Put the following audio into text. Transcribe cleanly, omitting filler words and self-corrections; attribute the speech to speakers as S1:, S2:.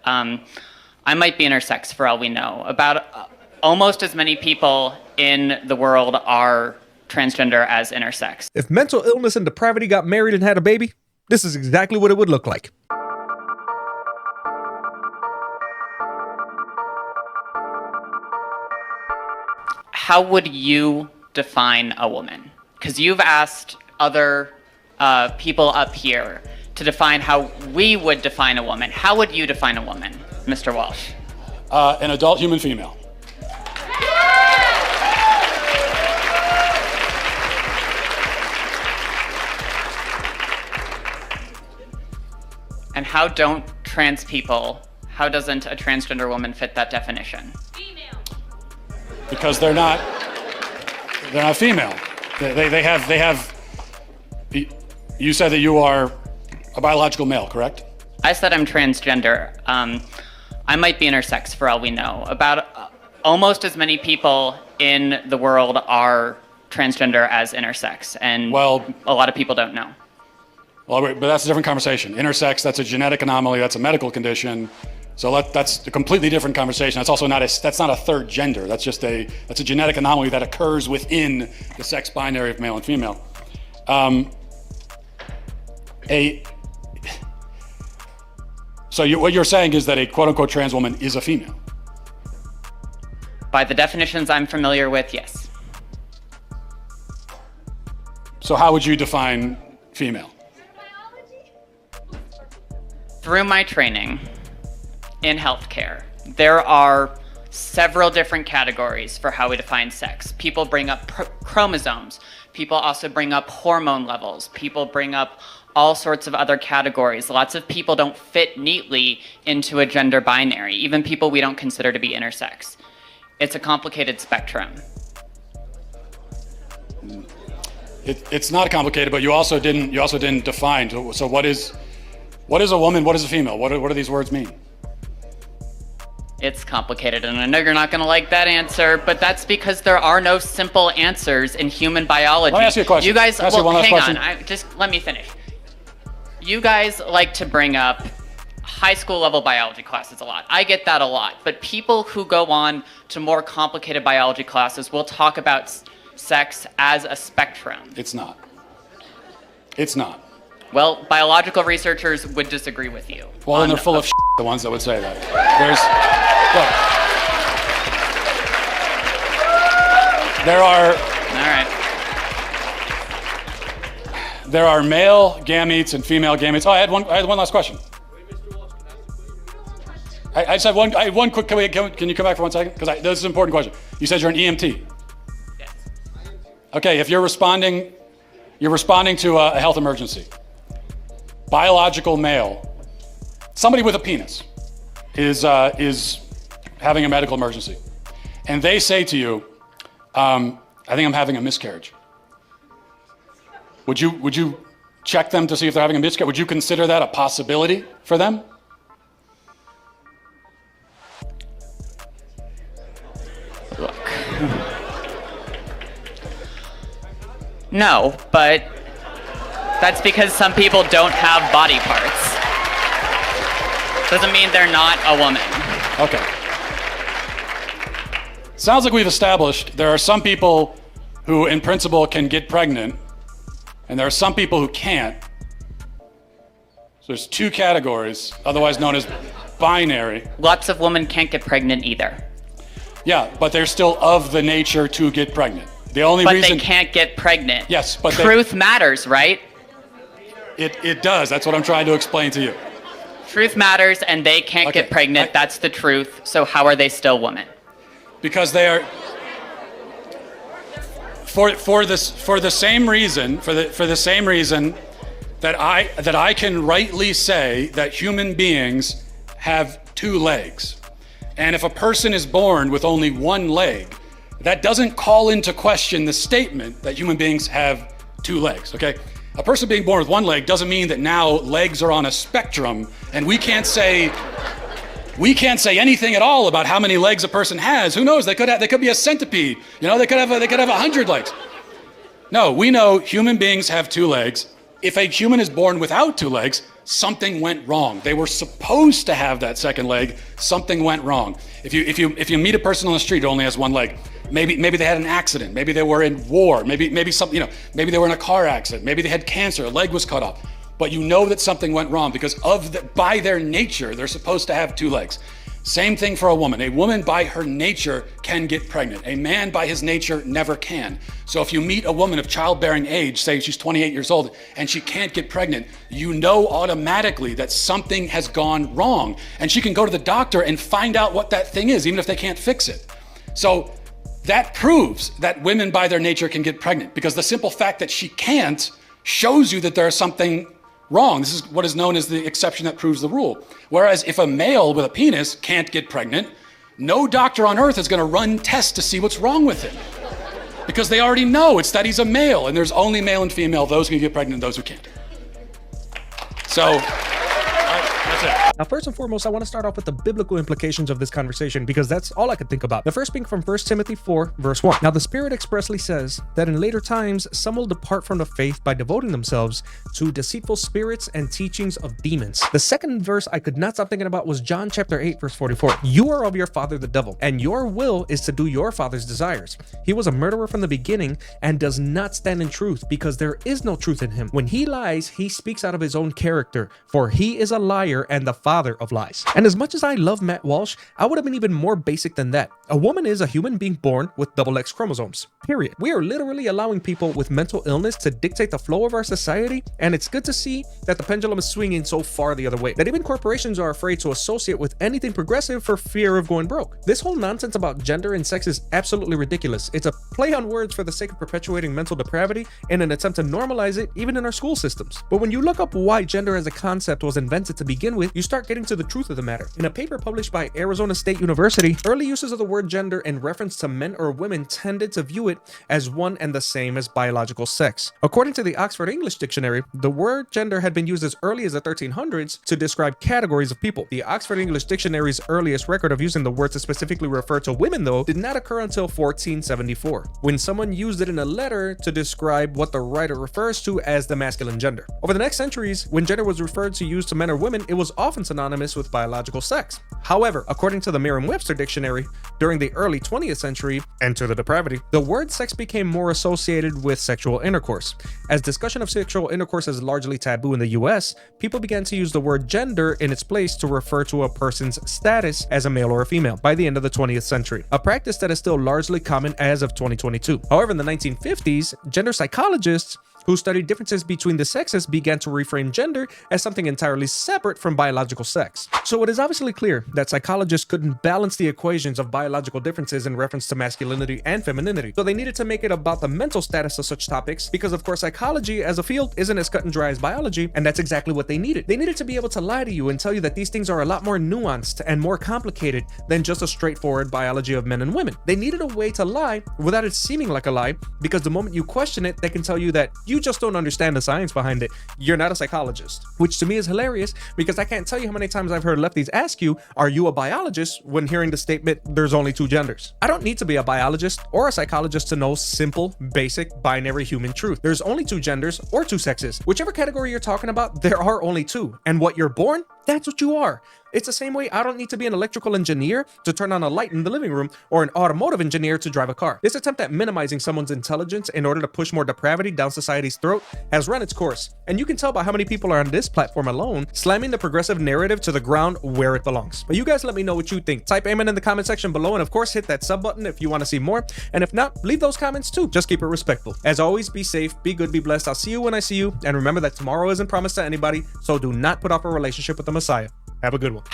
S1: I might be intersex for all we know. About almost as many people in the world are transgender as intersex.
S2: If mental illness and depravity got married and had a baby, this is exactly what it would look like.
S1: How would you define a woman? Because you've asked other people up here to define how we would define a woman. How would you define a woman, Mr. Walsh?
S3: An adult human female.
S1: And how don't trans people, how doesn't a transgender woman fit that definition?
S4: Female.
S3: Because they're not female. They have, you said that you are a biological male, correct?
S1: I said I'm transgender. I might be intersex for all we know. About almost as many people in the world are transgender as intersex, and
S3: well,
S1: a lot of people don't know.
S3: Well, but that's a different conversation. Intersex, that's a genetic anomaly, that's a medical condition. So that's a completely different conversation. That's also not a third gender. That's a genetic anomaly that occurs within the sex binary of male and female. What you're saying is that a quote-unquote trans woman is a female?
S1: By the definitions I'm familiar with, yes.
S3: So how would you define female?
S1: Through my training in healthcare, there are several different categories for how we define sex. People bring up chromosomes. People also bring up hormone levels. People bring up all sorts of other categories. Lots of people don't fit neatly into a gender binary, even people we don't consider to be intersex. It's a complicated spectrum.
S3: It's not complicated, but you also didn't define. So what is a woman? What is a female? What do these words mean?
S1: It's complicated, and I know you're not going to like that answer, but that's because there are no simple answers in human biology.
S3: Let me ask you a question.
S1: You guys,
S3: Can I ask you one last question?
S1: Just let me finish. You guys like to bring up high school level biology classes a lot. I get that a lot, but people who go on to more complicated biology classes will talk about sex as a spectrum.
S3: It's not. It's not.
S1: Well, biological researchers would disagree with you.
S3: Well, then they're full of shit, the ones that would say that. There are male gametes and female gametes. Oh, I had one last question. I just have one. I had one quick. Can you come back for 1 second? Because this is an important question. You said you're an EMT.
S1: Yes.
S3: Okay, if you're responding to a health emergency. Biological male, somebody with a penis, is having a medical emergency, and they say to you, "I think I'm having a miscarriage." Would you check them to see if they're having a miscarriage? Would you consider that a possibility for them?
S1: Look. No, but that's because some people don't have body parts. Doesn't mean they're not a woman.
S3: Okay. Sounds like we've established there are some people who, in principle, can get pregnant, and there are some people who can't. So there's two categories, otherwise known as binary.
S1: Lots of women can't get pregnant either.
S3: Yeah, but they're still of the nature to get pregnant. The only reason
S1: they can't get pregnant.
S3: Yes, but
S1: truth matters, right?
S3: It does. That's what I'm trying to explain to you.
S1: Truth matters, and they can't get pregnant. That's the truth. So how are they still women?
S3: Because they are for the same reason that I can rightly say that human beings have two legs. And if a person is born with only one leg, that doesn't call into question the statement that human beings have two legs, okay? A person being born with one leg doesn't mean that now legs are on a spectrum and we can't say anything at all about how many legs a person has. Who knows? They could be a centipede. You know, they could have 100 legs. No, we know human beings have two legs. If a human is born without two legs, something went wrong. They were supposed to have that second leg, something went wrong. If you meet a person on the street who only has one leg, maybe they had an accident, maybe they were in war, maybe something, maybe they were in a car accident, maybe they had cancer, a leg was cut off. But you know that something went wrong because by their nature, they're supposed to have two legs. Same thing for a woman. A woman by her nature can get pregnant. A man by his nature never can. So if you meet a woman of childbearing age, say she's 28 years old, and she can't get pregnant, you know automatically that something has gone wrong. And she can go to the doctor and find out what that thing is, even if they can't fix it. So that proves that women by their nature can get pregnant, because the simple fact that she can't shows you that there's something wrong. This is what is known as the exception that proves the rule. Whereas if a male with a penis can't get pregnant, no doctor on earth is going to run tests to see what's wrong with him, because they already know it's that he's a male, and there's only male and female, those who can get pregnant and those who can't. So that's it.
S2: Now, first and foremost, I want to start off with the biblical implications of this conversation, because that's all I could think about. The first being from 1 Timothy 4, verse 1. Now, the Spirit expressly says that in later times, some will depart from the faith by devoting themselves to deceitful spirits and teachings of demons. The second verse I could not stop thinking about was John chapter 8, verse 44. You are of your father, the devil, and your will is to do your father's desires. He was a murderer from the beginning and does not stand in truth, because there is no truth in him. When he lies, he speaks out of his own character, for he is a liar and the father of lies. And as much as I love Matt Walsh, I would have been even more basic than that. A woman is a human being born with double X chromosomes, period. We are literally allowing people with mental illness to dictate the flow of our society, and it's good to see that the pendulum is swinging so far the other way, that even corporations are afraid to associate with anything progressive for fear of going broke. This whole nonsense about gender and sex is absolutely ridiculous. It's a play on words for the sake of perpetuating mental depravity in an attempt to normalize it even in our school systems. But when you look up why gender as a concept was invented to begin with, you start getting to the truth of the matter. In a paper published by Arizona State University, early uses of the word gender in reference to men or women tended to view it as one and the same as biological sex. According to the Oxford English Dictionary, the word gender had been used as early as the 1300s to describe categories of people. The Oxford English Dictionary's earliest record of using the word to specifically refer to women, though, did not occur until 1474, when someone used it in a letter to describe what the writer refers to as the masculine gender. Over the next centuries, when gender was referred to used to men or women, it was often synonymous with biological sex. However, according to the Merriam-Webster Dictionary, during the early 20th century, enter the depravity, the word sex became more associated with sexual intercourse. As discussion of sexual intercourse is largely taboo in the US, people began to use the word gender in its place to refer to a person's status as a male or a female by the end of the 20th century, a practice that is still largely common as of 2022. However, in the 1950s, gender psychologists who studied differences between the sexes began to reframe gender as something entirely separate from biological sex. So it is obviously clear that psychologists couldn't balance the equations of biological differences in reference to masculinity and femininity. So they needed to make it about the mental status of such topics, because of course psychology as a field isn't as cut and dry as biology, and that's exactly what they needed. They needed to be able to lie to you and tell you that these things are a lot more nuanced and more complicated than just a straightforward biology of men and women. They needed a way to lie without it seeming like a lie, because the moment you question it, they can tell you that you just don't understand the science behind it. You're not a psychologist, which to me is hilarious, because I can't tell you how many times I've heard lefties ask you, are you a biologist, when hearing the statement, there's only two genders. I don't need to be a biologist or a psychologist to know simple, basic, binary human truth. There's only two genders or two sexes. Whichever category you're talking about, there are only two. And what you're born, that's what you are. It's the same way I don't need to be an electrical engineer to turn on a light in the living room, or an automotive engineer to drive a car. This attempt at minimizing someone's intelligence in order to push more depravity down society's throat has run its course. And you can tell by how many people are on this platform alone slamming the progressive narrative to the ground where it belongs. But you guys let me know what you think. Type amen in the comment section below, and of course hit that sub button if you want to see more. And if not, leave those comments too. Just keep it respectful. As always, be safe, be good, be blessed. I'll see you when I see you. And remember that tomorrow isn't promised to anybody, so do not put off a relationship with the Messiah. Have a good one.